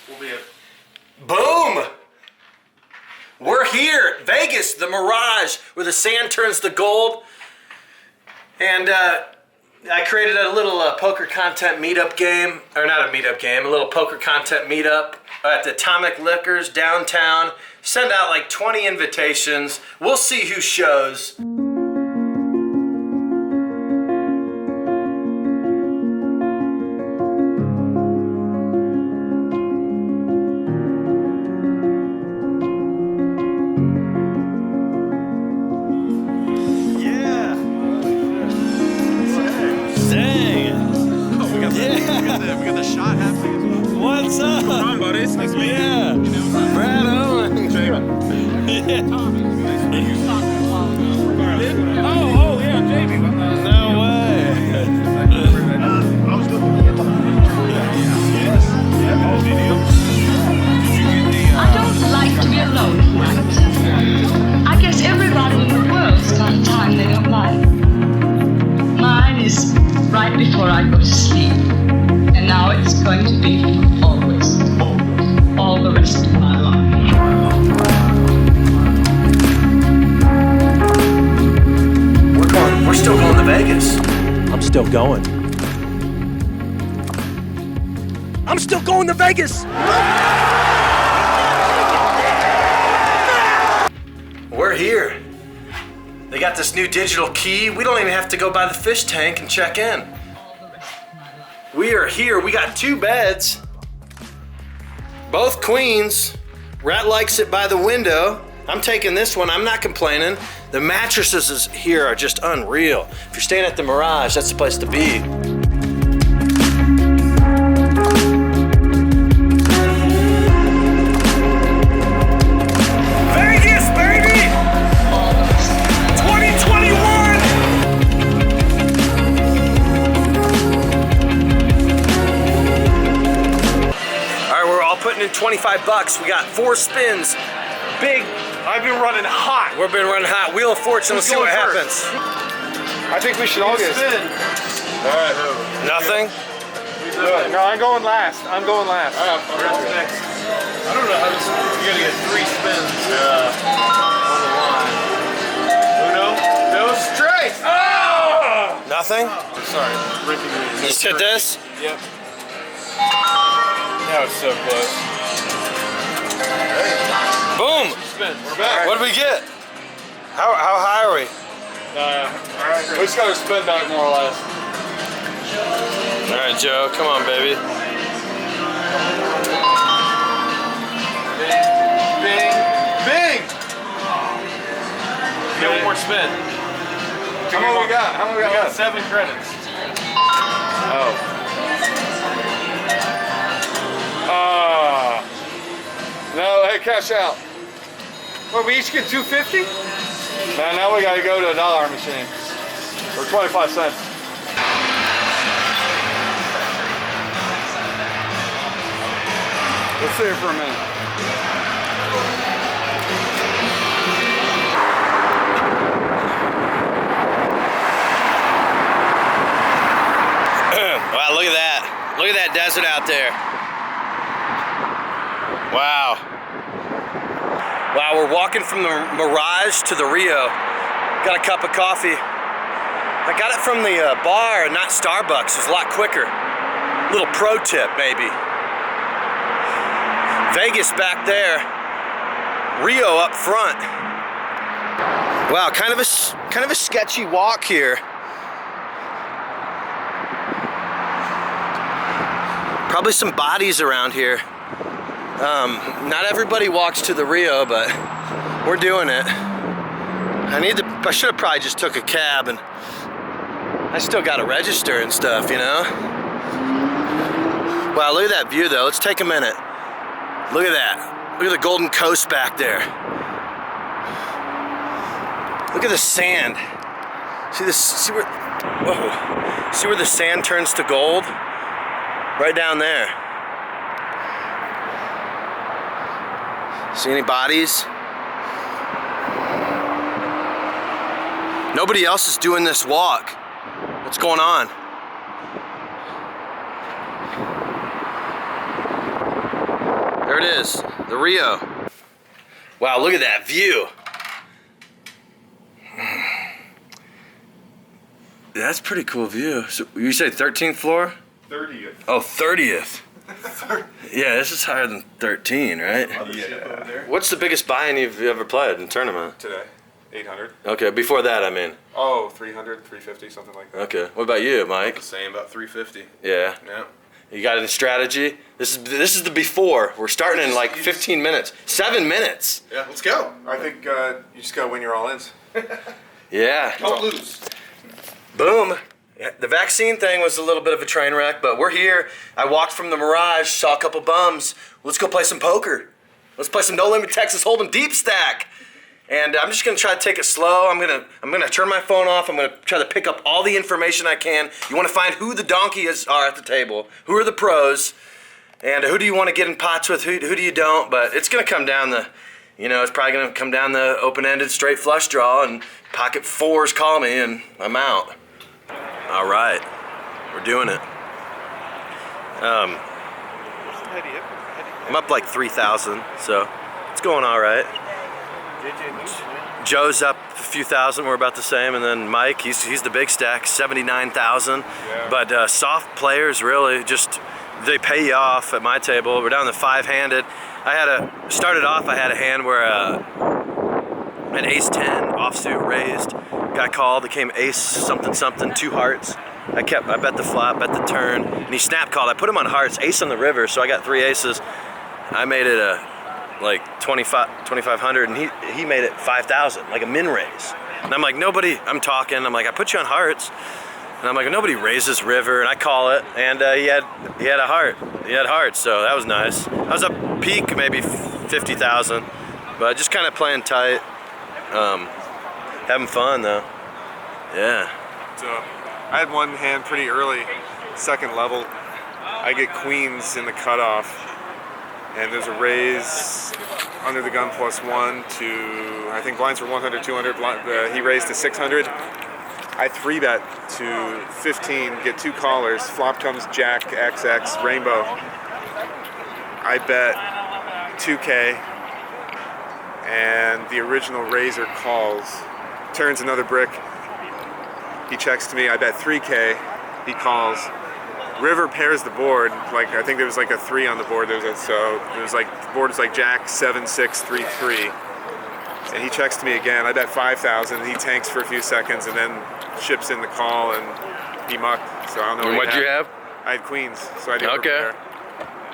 will be a... Boom! We're here, Vegas, the Mirage, where the sand turns to gold. And I created a little poker content meetup game, or not a meetup game, a little poker content meetup at the Atomic Liquors downtown. Send out like 20 invitations. We'll see who shows. We got the shot happening. What's up? Come on, buddies. Nice to meet you. Yeah. Brad Owen. Jamie. Yeah. Oh, yeah, Jamie. No way. I was looking at the Yes. I don't like to be alone at night. I guess everybody in the world's got a time they don't like. Mine is right before I go to sleep. And now it's going to be always, all the rest of my life. We're still going to Vegas. I'm still going. I'm still going to Vegas. We're here. They got this new digital key. We don't even have to go by the fish tank and check in. We are here. We got 2 beds. Both queens. Rat likes it by the window. I'm taking this one. I'm not complaining. The mattresses here are just unreal. If you're staying at the Mirage, that's the place to be. Vegas, baby! 2021! All right, we're all putting in 25 bucks. We got 4 spins. Big. I've been running hot. We've been running hot. Wheel of Fortune. Let's see what happens. I think we should all get a spin. All right. Nothing? No, I'm going last. I'm going last. All right, next. I don't know how this. You gotta get 3 spins on the line. Uno, no straight. Oh! Nothing? Sorry, Ricky. You just hit this? Yep. That was so close. Boom! Spin. We're back. What did we get? How high are we? All right, we just got to spin back more or less. All right, Joe. Come on, baby. Bing, bing. Get one more spin. How many we got? How many we got? 7 credits. Oh. No, hey, cash out. Well, we each get $2.50? Man, now we gotta go to a dollar machine. Or 25 cents. Let's sit here for a minute. Wow, look at that. Look at that desert out there. Wow. Wow, we're walking from the Mirage to the Rio. Got a cup of coffee. I got it from the bar, not Starbucks. It's a lot quicker. Little pro tip, maybe. Vegas back there. Rio up front. Wow, kind of a sketchy walk here. Probably some bodies around here. Not everybody walks to the Rio, but we're doing it. I should have probably just took a cab, and I still got to register and stuff, you know? Wow, look at that view though. Let's take a minute. Look at that. Look at the Golden Coast back there. Look at the sand. See where the sand turns to gold? Right down there. See any bodies? Nobody else is doing this walk. What's going on? There it is, the Rio. Wow, look at that view. That's a pretty cool view. So you say 13th floor? 30th. Oh, 30th. Yeah, this is higher than 13, right? Yeah. What's the biggest buy-in you've ever played in tournament? Today, 800. Okay, before that, I mean. Oh, 300, 350, something like that. Okay, what about you, Mike? The same, about 350. Yeah. Yeah. You got any strategy? This is the before. We're starting in like 15 minutes. 7 minutes. Yeah, let's go. I think you just gotta win your all-ins. Yeah. Don't lose. Boom. Yeah, the vaccine thing was a little bit of a train wreck, but we're here. I walked from the Mirage, saw a couple bums. Let's go play some poker. Let's play some No Limit Texas Hold'em Deep Stack. And I'm just gonna try to take it slow. I'm gonna turn my phone off. I'm gonna try to pick up all the information I can. You wanna find who the donkeys are at the table, who are the pros, and who do you wanna get in pots with, who do you don't. But it's gonna come down it's probably gonna come down the open-ended straight flush draw, and pocket fours call me and I'm out. All right, we're doing it. I'm up like 3,000, so it's going all right. Joe's up a few thousand, we're about the same, and then Mike, he's the big stack, 79,000. Yeah. But soft players really just, they pay you off at my table. We're down to 5-handed. I had a hand where an ace-10 offsuit raised, got called, it came ace something something, 2 hearts. I bet the flop, bet the turn, and he snap called. I put him on hearts, ace on the river, so I got 3 aces. I made it like 2,500, and he made it 5,000, like a min raise. And I'm like, nobody, I'm talking, I'm like, I put you on hearts, and I'm like, nobody raises river, and I call it, and he had a heart, he had hearts, so that was nice. I was up peak maybe 50,000, but just kind of playing tight, having fun though, yeah. So I had one hand pretty early, second level. I get queens in the cutoff, and there's a raise under the gun +1 to, I think blinds were 100, 200. He raised to 600. I 3-bet to 15, get 2 callers. Flop comes Jack, XX, Rainbow. I bet 2K, and the original raiser calls. Turns another brick. He checks to me. I bet 3K. He calls. River pairs the board. Like, I think there was like a 3 on the board. The board was like Jack 7 6 3 3. And he checks to me again. I bet 5,000. He tanks for a few seconds and then chips in the call, and he mucked. So I don't know. And what'd you have? I had queens, so I didn't Okay. prepare.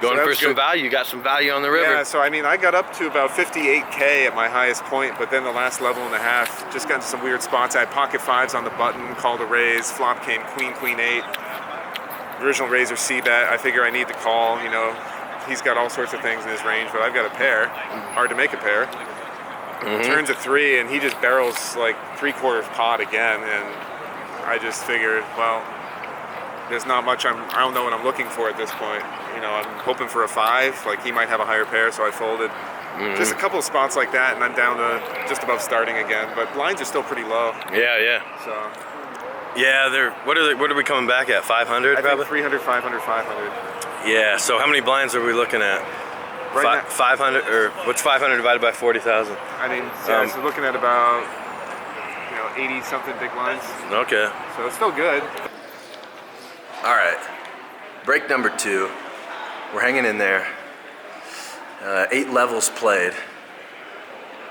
Going So for that's some good. value. You got some value on the river. Yeah, so I mean, I got up to about 58K at my highest point, but then the last level and a half, just got into some weird spots. I had pocket 5s on the button, called a raise, flop came queen, queen 8. Original raiser C-bet, I figure I need the call, he's got all sorts of things in his range, but I've got a pair, hard to make a pair. Turns a 3, and he just barrels like 3/4 pot again, and I just figured, well, there's not much, I don't know what I'm looking for at this point. I'm hoping for a 5, like he might have a higher pair, so I folded. Just a couple of spots like that, and I'm down to just above starting again, but lines are still pretty low, Yeah. so. Yeah, what are we coming back at? 500 I probably? think 300, 500, 500. Yeah, so how many blinds are we looking at? Right now, 500, or what's 500 divided by 40,000? I mean, so looking at about, 80 something big lines. Okay. So it's still good. All right, break number 2. We're hanging in there. 8 levels played.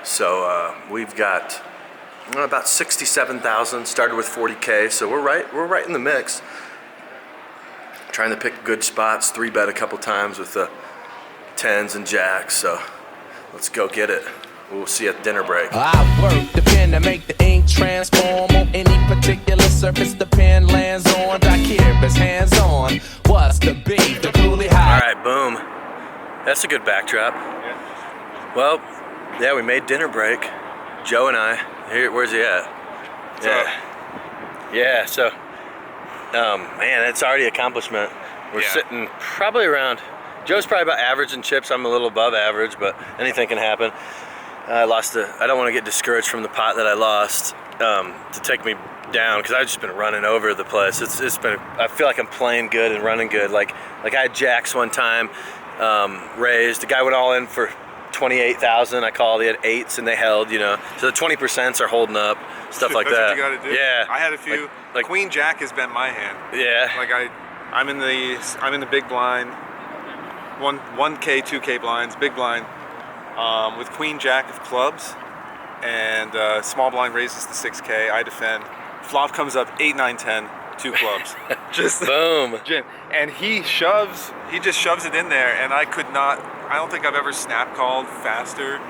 So we've got about 67,000. Started with 40K, so we're right in the mix. Trying to pick good spots. 3-bet a couple times with the 10s and jacks. So let's go get it. We'll see you at dinner break. I work the pen to make the ink transform on any particular surface the pen lands on. I care if it's hands on. What's the beat? The coolie high. All right, boom. That's a good backdrop. Well, yeah, we made dinner break. Joe and I. Here, where's he at? Yeah. So, man, it's already an accomplishment. We're sitting probably around. Joe's probably about average in chips. I'm a little above average, but anything can happen. I don't want to get discouraged from the pot that I lost to take me down, because I've just been running over the place. It's been, I feel like I'm playing good and running good. Like I had jacks one time, raised. The guy went all in for 28,000. I called. He had 8s and they held. You know, so the 20% are holding up. Stuff like That's that. what you gotta do. Yeah. I had a few. Like Queen Jack has been my hand. yeah. Like I'm in the big blind, 1K, 2K blinds, big blind, with Queen Jack of clubs, and small blind raises to 6K. I defend. Flop comes up 8, 9, 10, 2 clubs. Just boom. And he just shoves it in there, and I could not. I don't think I've ever snap called faster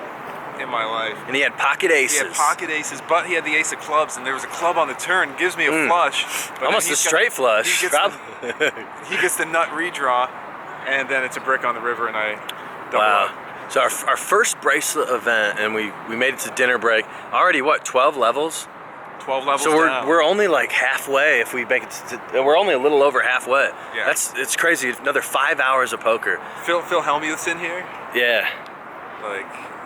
in my life. And he had pocket aces. He had pocket aces, but he had the ace of clubs, and there was a club on the turn. Gives me a flush. But Almost a straight flush. He gets the nut redraw, and then it's a brick on the river, and I double up. So our first bracelet event, and we made it to dinner break. Already, what, 12 levels? 12 levels So down. we're only like halfway if we make it we're only a little over halfway. Yeah. It's crazy. Another 5 hours of poker. Phil Hellmuth's in here. Yeah. Like.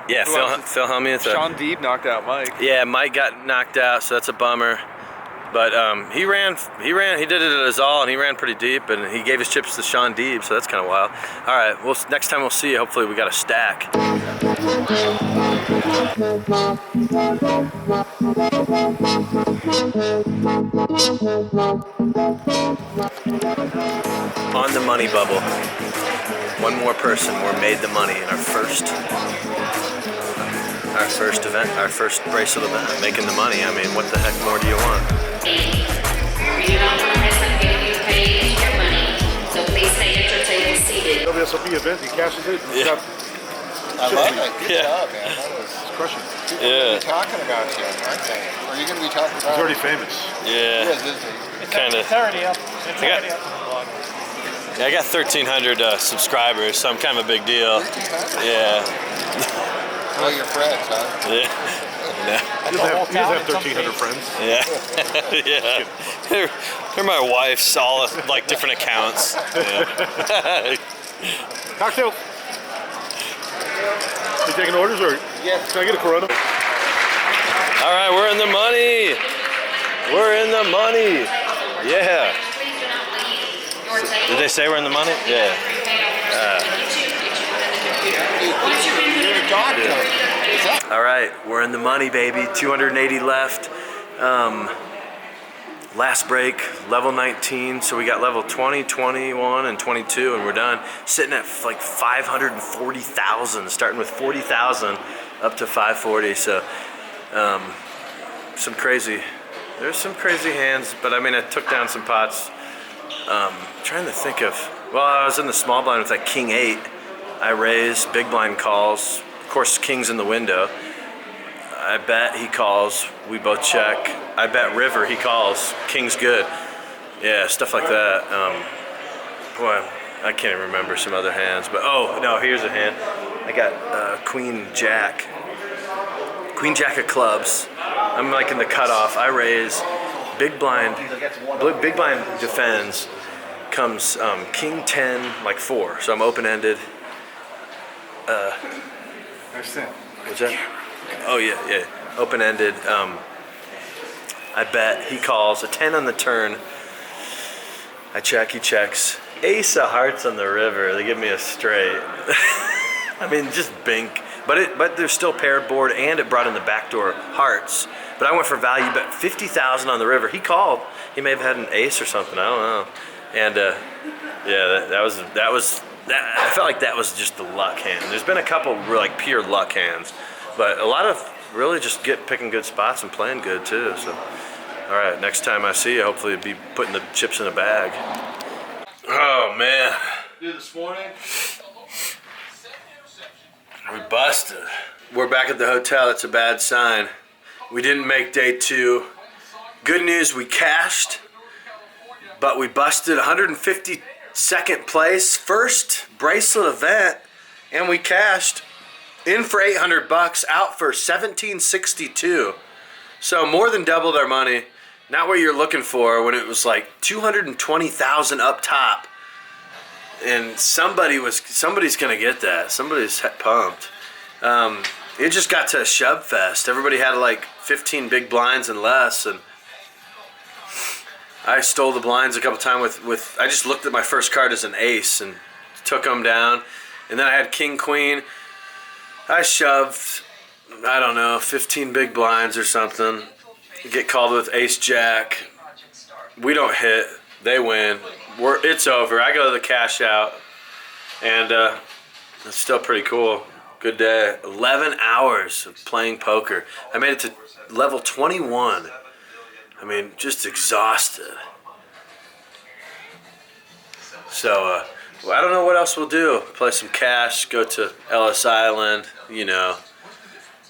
Yeah, who else? Phil Hellmuth. Sean Deeb knocked out Mike. Yeah, Mike got knocked out, so that's a bummer. But he did it at his all, and he ran pretty deep, and he gave his chips to Sean Deeb, so that's kind of wild. All right, well, next time we'll see you. Hopefully we got a stack. On the money bubble. One more person, we're made the money in our first event, our first bracelet event, making the money. I mean, what the heck more do you want? You don't want to miss on getting you paid your money, so please stay at your table seated. WSOP Event, he cashes it. Yeah. I love it. Good Yeah. job, man. That was He's crushing. people Yeah. be talking about you, aren't they? Are you going to be talking about? He's already famous. He Yeah, is, isn't he? kind of. already up. It's I got- already up on the blog. Yeah, I got 1,300 subscribers, so I'm kind of a big deal. Yeah. Oh, your friends, huh? Yeah. He doesn't have 1,300 friends. Yeah. Yeah. They're my wife's, all like different accounts. Yeah. Cocktail. You taking orders or? Yes. Can I get a Corona? All right, we're in the money. We're in the money. Yeah. Did they say we're in the money? Yeah. You're a doctor. All right, we're in the money, baby. 280 left. Last break, level 19. So we got level 20, 21, and 22, and we're done. Sitting at like 540,000, starting with 40,000 up to 540. So there's some crazy hands, but I mean, I took down some pots. Trying to think of, well, I was in the small blind with like King 8. I raised, big blind calls. Of course, King's in the window. I bet, he calls, we both check. I bet river, he calls, King's good. Yeah, stuff like that. Boy, I can't even remember some other hands, but oh, no, here's a hand. I got Queen Jack of clubs. I'm like in the cutoff. I raise, big blind defends, comes King 10, like 4, so I'm open-ended. What's that? Oh yeah, open-ended. I bet, he calls, a 10 on the turn. I check, he checks. Ace of hearts on the river, they give me a straight. I mean, just bink. But there's still paired board, and it brought in the backdoor hearts. But I went for value, bet 50,000 on the river. He called. He may have had an ace or something, I don't know. And yeah, that was I felt like that was just the luck hand. There's been a couple like pure luck hands, but a lot of really just picking good spots and playing good too. So, all right, next time I see you, hopefully be putting the chips in a bag. Oh man. Dude, this morning. We busted. We're back at the hotel. That's a bad sign. We didn't make day 2. Good news, we cashed, but we busted 152nd place, first bracelet event, and we cashed in for $800, out for $1,762. So more than doubled our money. Not what you're looking for when it was like 220,000 up top. And somebody's gonna get that. Somebody's pumped. It just got to a shove fest. Everybody had like 15 big blinds and less, and I stole the blinds a couple times with I just looked at my first card as an ace and took them down. And then I had king, queen. I shoved, I don't know, 15 big blinds or something. Get called with ace jack. We don't hit. They win. It's over. I go to the cash out. And it's still pretty cool. Good day. 11 hours of playing poker. I made it to level 21. I mean, just exhausted. So, I don't know what else we'll do. Play some cash, go to Ellis Island, you know.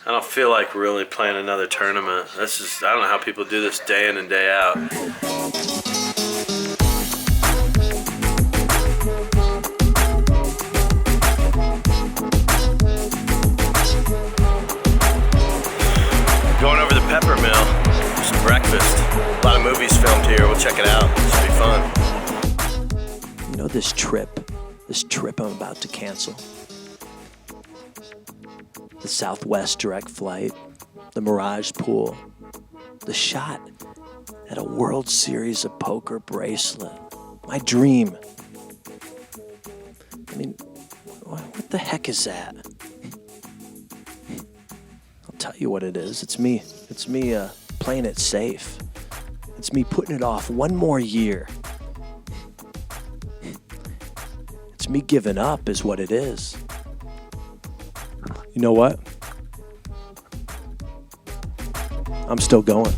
I don't feel like really playing another tournament. That's just, I don't know how people do this day in and day out. Going over the pepper mill, some breakfast. A lot of movies filmed here. We'll check it out. It should be fun. You know, this trip I'm about to cancel. The Southwest direct flight, the Mirage pool, the shot at a World Series of Poker bracelet. My dream. I mean, what the heck is that? I'll tell you what it is. It's me playing it safe. It's me putting it off one more year. It's me giving up is what it is. You know what? I'm still going.